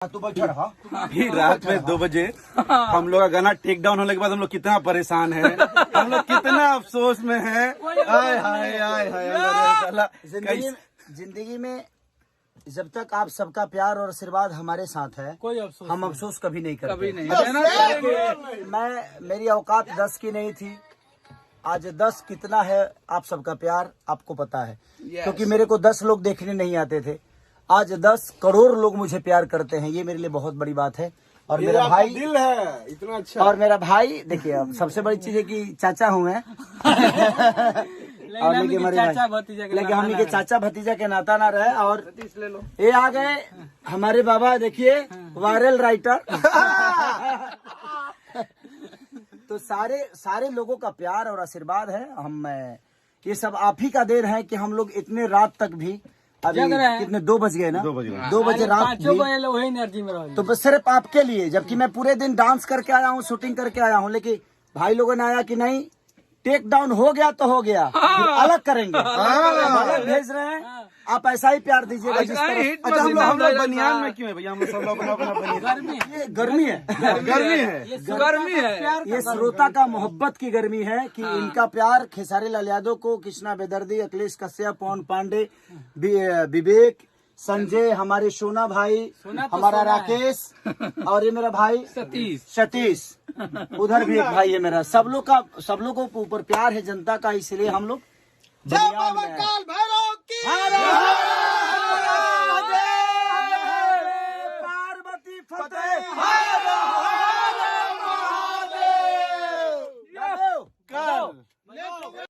तू बैठा रहा। फिर रात में 2 बजे हम लोग का गाना टेक डाउन होने के बाद हम लोग कितना परेशान है, हम लोग कितना अफसोस में है। हाय हाय हाय हाय। जिंदगी में जब तक आप सबका प्यार और आशीर्वाद हमारे साथ है, कोई अफसोस हम अफसोस कभी नहीं करते। कभी नहीं। मेरी औकात 10 की नहीं थी, आज 10 कितना है आप सबका प्यार आपको पता है। क्योंकि मेरे को 10 लोग देखने नहीं आते थे, आज 10 करोड़ लोग मुझे प्यार करते हैं, ये मेरे लिए बहुत बड़ी बात है। और मेरा भाई दिल है इतना अच्छा। और मेरा भाई देखिए, अब सबसे बड़ी चीज है कि चाचा हूँ मैं। और लेकिन हमारे चाचा भाई, भतीजा के लेकिन हम के चाचा भतीजा के नाता ना रहे। और ये आ गए हमारे बाबा, देखिए वायरल राइटर। तो सारे लोगों का प्यार और आशीर्वाद है। ये सब आप ही का देर है कि हम लोग इतने रात तक भी, अभी कितने 2 बज गए ना, 2 बजे रात भी, वही एनर्जी में रहो। तो बस सिर्फ आपके लिए, जबकि मैं पूरे दिन डांस करके आया हूँ, शूटिंग करके आया हूँ, लेकिन भाई लोगों ने आया कि नहीं, टेक डाउन हो गया तो हो गया, फिर अलग करेंगे, अलग भेज रहे हैं। आप ऐसा ही प्यार दीजिएगा जिस तरह। अच्छा हम लोग बनियान में क्यों है भैया? हम लोग सब लोग अपना बनियान। ये गर्मी है, गर्मी है। ये श्रोता का मोहब्बत की गर्मी है कि इनका प्यार खेसारी लाल यादव को, कृष्णा बेदर्दी, अखिलेश कश्यप, पवन पांडे, विवेक, संजय, हमारे सोना भाई, हमारा राकेश, और ये मेरा भाई सतीश, उधर भी एक भाई है मेरा। सब लोग को ऊपर प्यार है जनता का, इसलिए हम लोग बनियान में हैं।